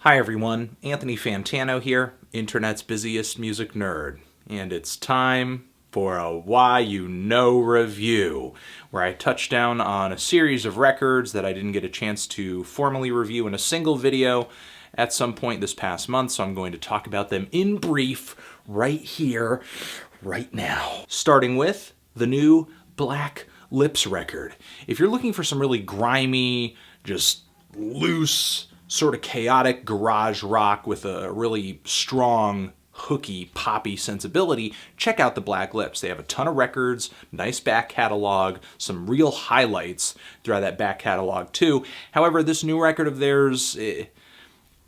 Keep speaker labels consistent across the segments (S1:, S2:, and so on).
S1: Hi everyone, Anthony Fantano here, internet's busiest music nerd, and it's time for a Why You Know review, where I touch down on a series of records that I didn't get a chance to formally review in a single video at some point this past month, so I'm going to talk about them in brief right here, right now. Starting with the new Black Lips record. If you're looking for some really grimy, just loose, sort of chaotic garage rock with a really strong, hooky, poppy sensibility, check out the Black Lips. They have a ton of records, nice back catalog, some real highlights throughout that back catalog too. However, this new record of theirs,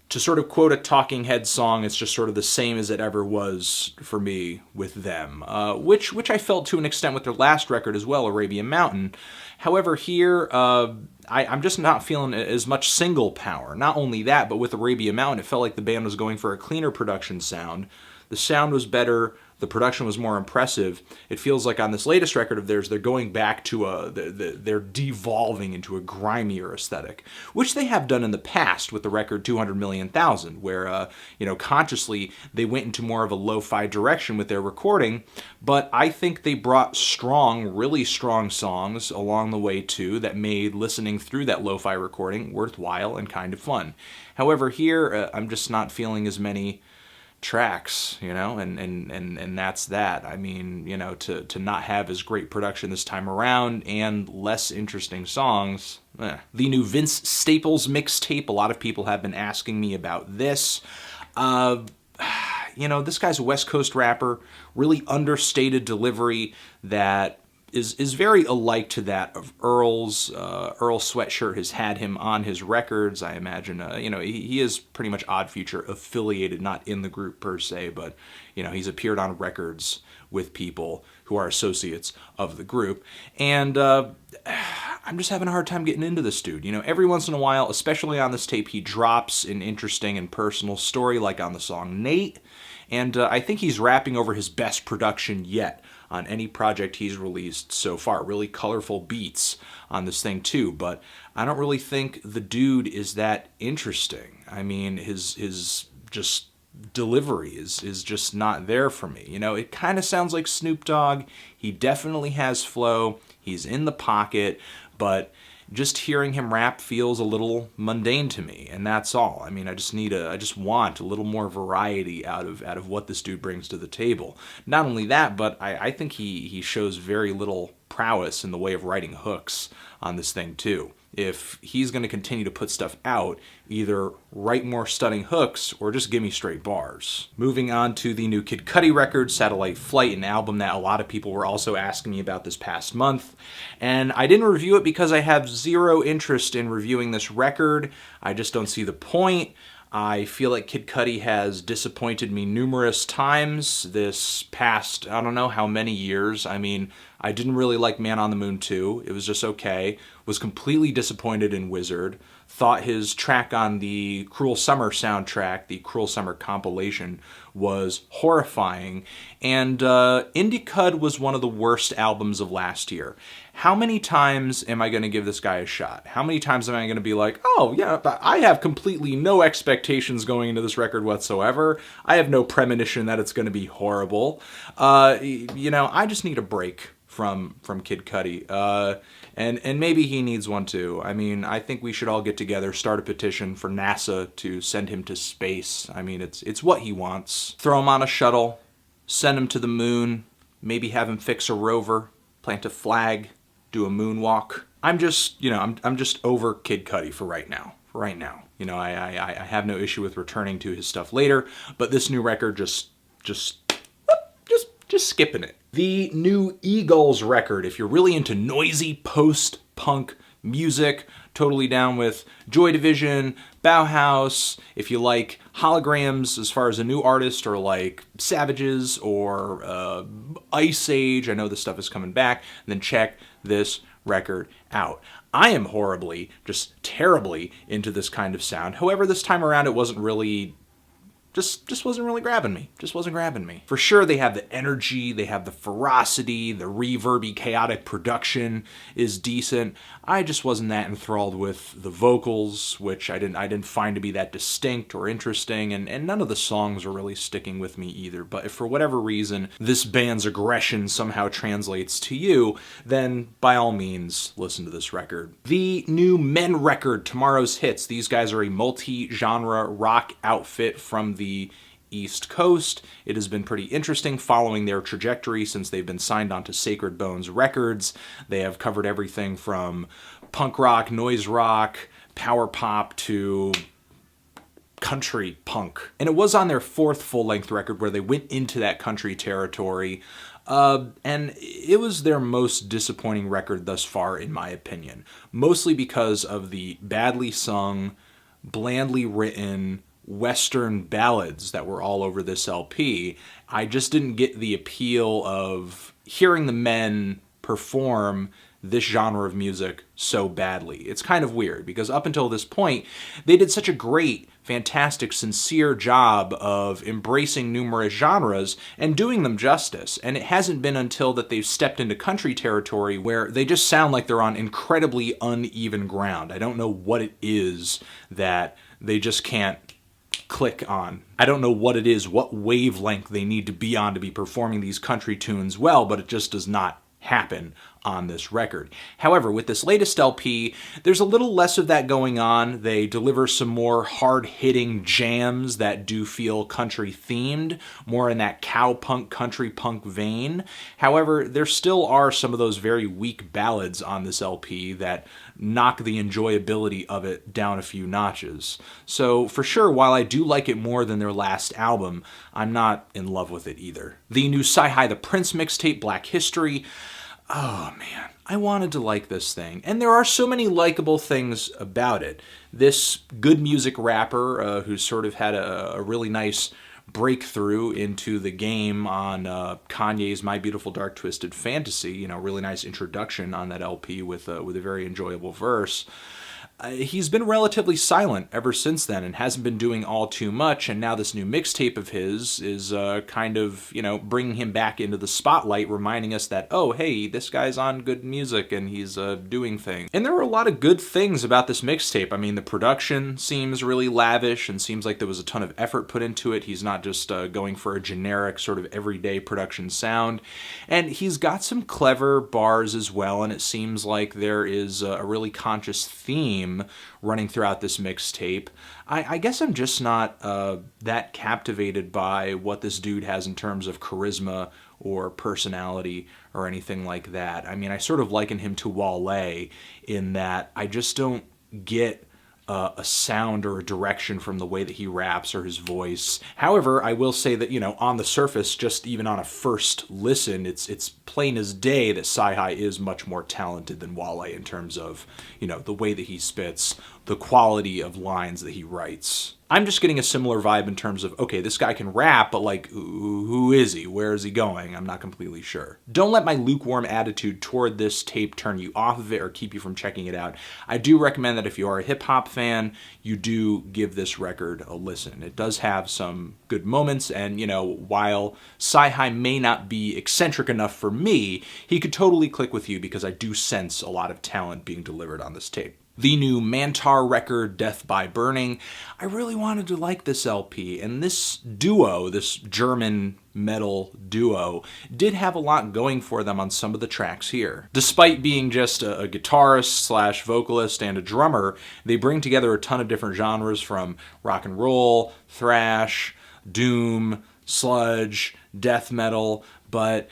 S1: to sort of quote a Talking Heads song, it's just sort of the same as it ever was for me with them, which I felt to an extent with their last record as well, Arabian Mountain. However, here, I'm just not feeling as much single power. Not only that, but with Arabian Mountain, it felt like the band was going for a cleaner production sound. The sound was better. The production was more impressive. It feels like on this latest record of theirs, they're going back to they're devolving into a grimier aesthetic, which they have done in the past with the record 200 Million Thousand, where, consciously they went into more of a lo-fi direction with their recording. But I think they brought really strong songs along the way too that made listening through that lo-fi recording worthwhile and kind of fun. However, here, I'm just not feeling as many tracks, and that's that. I mean, to not have as great production this time around and less interesting songs. The new Vince Staples mixtape, a lot of people have been asking me about this. This guy's a West Coast rapper, really understated delivery that is very alike to that of Earl's. Earl Sweatshirt has had him on his records. I imagine, he is pretty much Odd Future affiliated, not in the group per se, but, he's appeared on records with people who are associates of the group. And I'm just having a hard time getting into this dude. Every once in a while, especially on this tape, he drops an interesting and personal story, like on the song Nate. And I think he's rapping over his best production yet on any project he's released so far. Really colorful beats on this thing too, but I don't really think the dude is that interesting. I mean, his just delivery is just not there for me. It kind of sounds like Snoop Dogg. He definitely has flow. He's in the pocket, but just hearing him rap feels a little mundane to me, and that's all. I mean, I just want a little more variety out of what this dude brings to the table. Not only that, but I think he shows very little prowess in the way of writing hooks on this thing too. If he's going to continue to put stuff out, either write more stunning hooks or just give me straight bars. Moving on to the new Kid Cudi record, Satellite Flight, an album that a lot of people were also asking me about this past month. And I didn't review it because I have zero interest in reviewing this record. I just don't see the point. I feel like Kid Cudi has disappointed me numerous times this past, I don't know how many years. I mean, I didn't really like Man on the Moon 2. It was just okay. Was completely disappointed in Wizard. Thought his track on the Cruel Summer soundtrack, the Cruel Summer compilation, was horrifying. And Indie Cud was one of the worst albums of last year. How many times am I going to give this guy a shot? How many times am I going to be like, oh yeah, I have completely no expectations going into this record whatsoever. I have no premonition that it's going to be horrible. I just need a break from Kid Cudi. And maybe he needs one too. I mean, I think we should all get together, start a petition for NASA to send him to space. I mean, it's what he wants. Throw him on a shuttle, send him to the moon, maybe have him fix a rover, plant a flag, do a moonwalk. I'm just over Kid Cudi for right now. I have no issue with returning to his stuff later, but this new record just skipping it. The new Eagulls record, if you're really into noisy post-punk music, totally down with Joy Division, Bauhaus. If you like holograms as far as a new artist, or like Savages or Ice Age, I know this stuff is coming back, then check this record out. I am horribly, just terribly into this kind of sound. However, this time around it wasn't really just wasn't really grabbing me. Just wasn't grabbing me. For sure, they have the energy, they have the ferocity, the reverby, chaotic production is decent. I just wasn't that enthralled with the vocals, which I didn't find to be that distinct or interesting, and none of the songs are really sticking with me either. But if for whatever reason this band's aggression somehow translates to you, then by all means, listen to this record. The new Men record, Tomorrow's Hits. These guys are a multi-genre rock outfit from the East Coast. It has been pretty interesting following their trajectory since they've been signed onto Sacred Bones Records. They have covered everything from punk rock, noise rock, power pop to country punk. And it was on their fourth full-length record where they went into that country territory. And it was their most disappointing record thus far, in my opinion. Mostly because of the badly sung, blandly written Western ballads that were all over this LP. I just didn't get the appeal of hearing the Men perform this genre of music so badly. It's kind of weird because up until this point, they did such a great, fantastic, sincere job of embracing numerous genres and doing them justice. And it hasn't been until that they've stepped into country territory where they just sound like they're on incredibly uneven ground. I don't know what it is that they just can't click on. I don't know what it is, what wavelength they need to be on to be performing these country tunes well, but it just does not happen on this record. However, with this latest LP, there's a little less of that going on. They deliver some more hard-hitting jams that do feel country-themed, more in that cowpunk, country punk vein. However, there still are some of those very weak ballads on this LP that knock the enjoyability of it down a few notches. So, for sure, while I do like it more than their last album, I'm not in love with it either. The new Cyhi the Prynce mixtape, Black Hystori. Oh man, I wanted to like this thing. And there are so many likable things about it. This good music rapper who sort of had a really nice breakthrough into the game on Kanye's My Beautiful Dark Twisted Fantasy, you know, really nice introduction on that LP with a very enjoyable verse. He's been relatively silent ever since then and hasn't been doing all too much, and now this new mixtape of his is kind of, you know, bringing him back into the spotlight, reminding us that, oh, hey, this guy's on good music and he's doing things. And there are a lot of good things about this mixtape. I mean, the production seems really lavish and seems like there was a ton of effort put into it. He's not just going for a generic sort of everyday production sound. And he's got some clever bars as well, and it seems like there is a really conscious theme running throughout this mixtape. I guess I'm just not that captivated by what this dude has in terms of charisma or personality or anything like that. I mean, I sort of liken him to Wale in that I just don't get a sound or a direction from the way that he raps or his voice. However, I will say that, you know, on the surface, just even on a first listen, it's plain as day that Cyhi is much more talented than Wale in terms of, you know, the way that he spits, the quality of lines that he writes. I'm just getting a similar vibe in terms of, okay, this guy can rap, but like, who is he? Where is he going? I'm not completely sure. Don't let my lukewarm attitude toward this tape turn you off of it or keep you from checking it out. I do recommend that if you are a hip-hop fan, you do give this record a listen. It does have some good moments, and, you know, while Cyhi may not be eccentric enough for me, he could totally click with you because I do sense a lot of talent being delivered on this tape. The new Mantar record, Death by Burning. I really wanted to like this LP, and this duo, this German metal duo, did have a lot going for them on some of the tracks here. Despite being just a guitarist / vocalist and a drummer, they bring together a ton of different genres from rock and roll, thrash, doom, sludge, death metal, but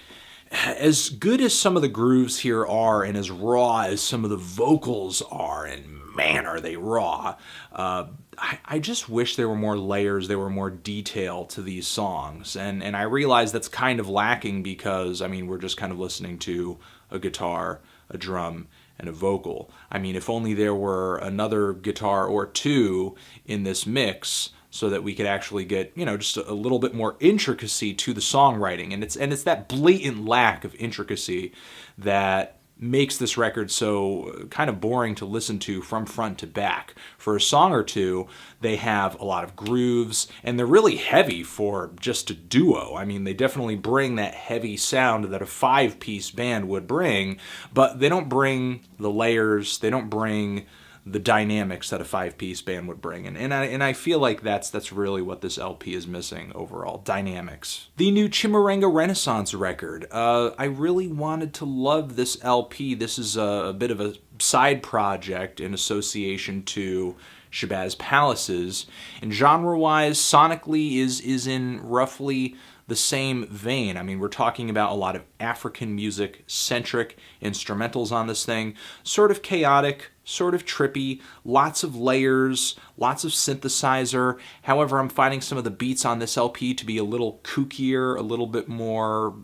S1: as good as some of the grooves here are and as raw as some of the vocals are, and man are they raw, I just wish there were more layers, there were more detail to these songs. And I realize that's kind of lacking because, I mean, we're just kind of listening to a guitar, a drum, and a vocal. I mean, if only there were another guitar or two in this mix so that we could actually get, you know, just a little bit more intricacy to the songwriting. And it's that blatant lack of intricacy that makes this record so kind of boring to listen to from front to back. For a song or two, they have a lot of grooves, and they're really heavy for just a duo. I mean, they definitely bring that heavy sound that a 5-piece band would bring, but they don't bring the layers, they don't bring the dynamics that a 5-piece band would bring. And I feel like that's really what this LP is missing overall, dynamics. The new Chimurenga Renaissance record. I really wanted to love this LP. This is a bit of a side project in association to Shabazz Palaces. And genre-wise, sonically is in roughly the same vein. I mean, we're talking about a lot of African music-centric instrumentals on this thing. Sort of chaotic, sort of trippy, lots of layers, lots of synthesizer. However, I'm finding some of the beats on this LP to be a little kookier, a little bit more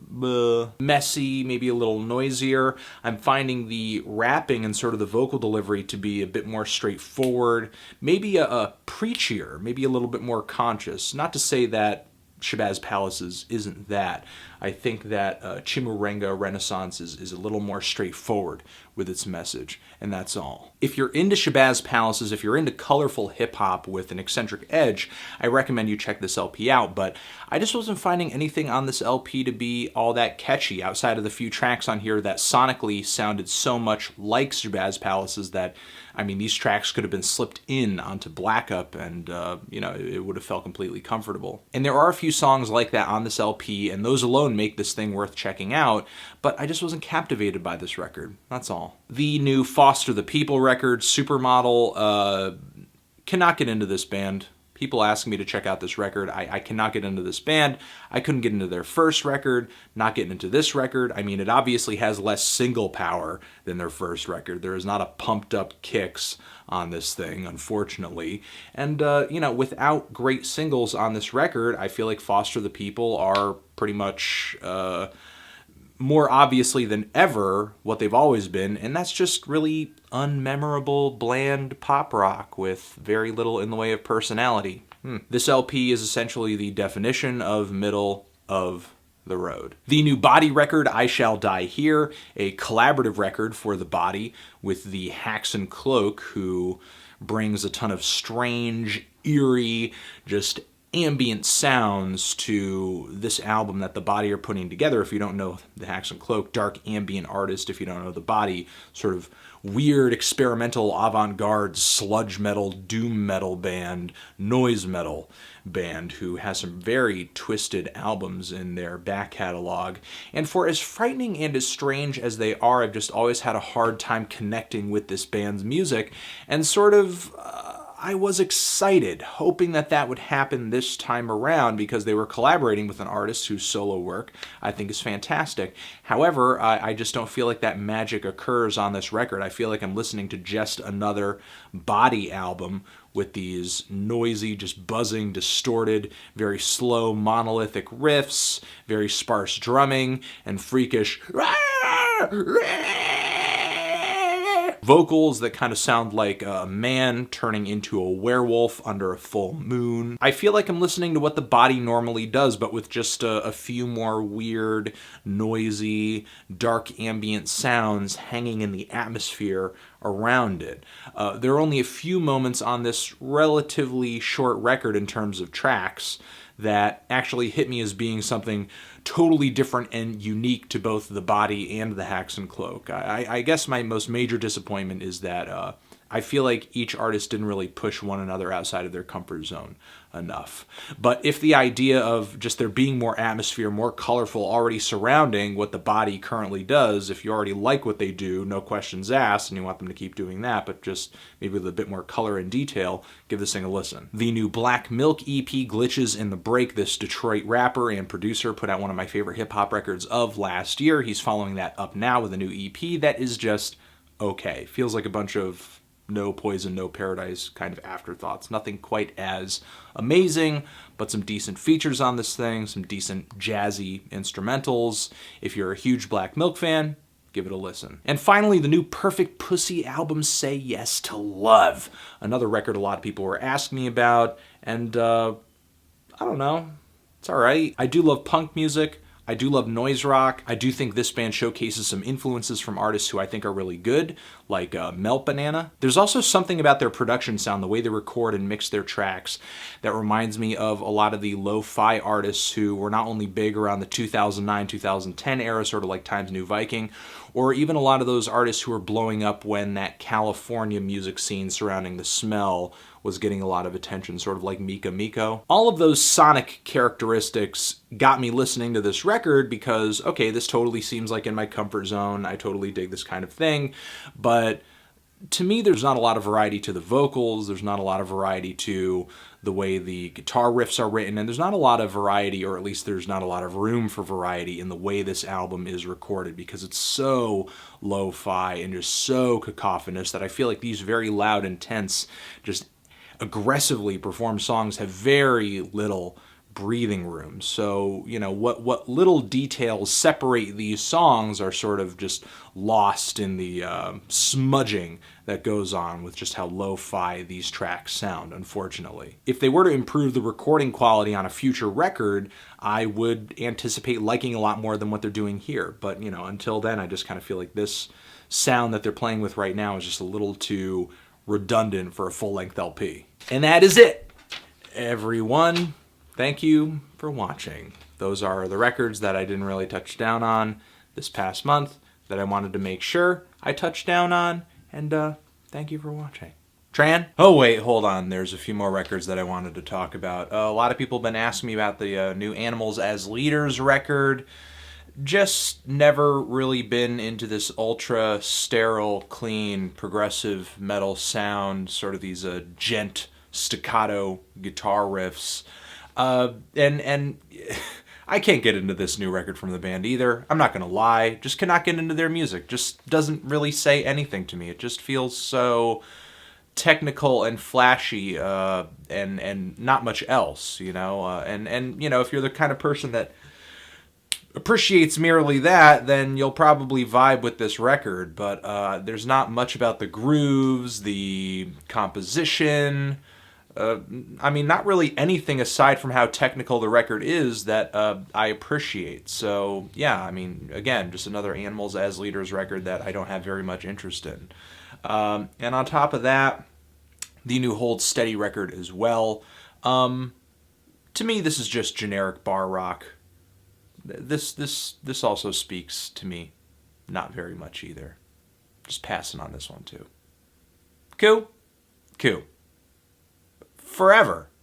S1: messy, maybe a little noisier. I'm finding the rapping and sort of the vocal delivery to be a bit more straightforward, maybe a preachier, maybe a little bit more conscious. Not to say that Shabazz Palaces isn't that. I think that Chimurenga Renaissance is a little more straightforward with its message, and that's all. If you're into Shabazz Palaces, if you're into colorful hip-hop with an eccentric edge, I recommend you check this LP out, but I just wasn't finding anything on this LP to be all that catchy, outside of the few tracks on here that sonically sounded so much like Shabazz Palaces that, I mean, these tracks could have been slipped in onto Black Up and, you know, it would have felt completely comfortable. And there are a few songs like that on this LP, and those alone make this thing worth checking out, but I just wasn't captivated by this record. That's all. The new Foster the People record, Supermodel, cannot get into this band. People ask me to check out this record. I cannot get into this band. I couldn't get into their first record, not getting into this record. I mean, it obviously has less single power than their first record. There is not a pumped up kicks on this thing, unfortunately. And, you know, without great singles on this record, I feel like Foster the People are pretty much more obviously than ever what they've always been, and that's just really unmemorable, bland pop rock with very little in the way of personality. This LP is essentially the definition of middle of the road. The new Body record, I Shall Die Here, a collaborative record for the Body with the Hacks and Cloak, who brings a ton of strange, eerie, just ambient sounds to this album that the Body are putting together. If you don't know the Hacks and Cloak, dark ambient artist. If you don't know the Body, sort of weird experimental avant-garde sludge metal, doom metal band, noise metal band who has some very twisted albums in their back catalog. And for as frightening and as strange as they are, I've just always had a hard time connecting with this band's music, and sort of I was excited, hoping that that would happen this time around because they were collaborating with an artist whose solo work I think is fantastic. However, I just don't feel like that magic occurs on this record. I feel like I'm listening to just another Body album with these noisy, just buzzing, distorted, very slow, monolithic riffs, very sparse drumming, and freakish vocals that kind of sound like a man turning into a werewolf under a full moon. I feel like I'm listening to what the Body normally does, but with just a few more weird, noisy, dark ambient sounds hanging in the atmosphere around it. There are only a few moments on this relatively short record in terms of tracks that actually hit me as being something totally different and unique to both the Body and the Hacks and Cloak. I guess my most major disappointment is that I feel like each artist didn't really push one another outside of their comfort zone enough. But if the idea of just there being more atmosphere, more colorful already surrounding what the Body currently does, if you already like what they do, no questions asked, and you want them to keep doing that, but just maybe with a bit more color and detail, give this thing a listen. The new Black Milk EP, Glitches in the Break. This Detroit rapper and producer put out one of my favorite hip-hop records of last year. He's following that up now with a new EP that is just okay. Feels like a bunch of No Poison, No Paradise kind of afterthoughts. Nothing quite as amazing, but some decent features on this thing, some decent jazzy instrumentals. If you're a huge Black Milk fan, give it a listen. And finally, the new Perfect Pussy album, Say Yes to Love. Another record a lot of people were asking me about, and I don't know, it's alright. I do love punk music. I do love noise rock. I do think this band showcases some influences from artists who I think are really good, like Melt Banana. There's also something about their production sound, the way they record and mix their tracks, that reminds me of a lot of the lo-fi artists who were not only big around the 2009, 2010 era, sort of like Times New Viking, or even a lot of those artists who were blowing up when that California music scene surrounding the smell was getting a lot of attention, sort of like Mika Miko. All of those sonic characteristics got me listening to this record because, okay, this totally seems like in my comfort zone. I totally dig this kind of thing. But to me, there's not a lot of variety to the vocals. There's not a lot of variety to the way the guitar riffs are written. And there's not a lot of variety, or at least there's not a lot of room for variety in the way this album is recorded, because it's so lo-fi and just so cacophonous that I feel like these very loud, intense, just aggressively performed songs have very little breathing room. So, you know, what little details separate these songs are sort of just lost in the smudging that goes on with just how lo-fi these tracks sound, unfortunately. If they were to improve the recording quality on a future record, I would anticipate liking a lot more than what they're doing here. But, you know, until then, I just kind of feel like this sound that they're playing with right now is just a little too redundant for a full-length LP. And that is it, everyone. Thank you for watching. Those are the records that I didn't really touch down on this past month that I wanted to make sure I touched down on, and thank you for watching. Tran? Oh wait, hold on. There's a few more records that I wanted to talk about. A lot of people have been asking me about the new Animals as Leaders record. Just never really been into this ultra sterile, clean, progressive metal sound, sort of these gent staccato guitar riffs. And I can't get into this new record from the band either. I'm not gonna lie. Just cannot get into their music. Just doesn't really say anything to me. It just feels so technical and flashy, and not much else, you know. And you know, if you're the kind of person that appreciates merely that, then you'll probably vibe with this record. But there's not much about the grooves, the composition. I mean, not really anything aside from how technical the record is that I appreciate. So, yeah, I mean, again, just another Animals as Leaders record that I don't have very much interest in. And on top of that, the new Hold Steady record as well. To me, this is just generic bar rock. This also speaks to me not very much either. Just passing on this one, too. Cool? Cool. Forever.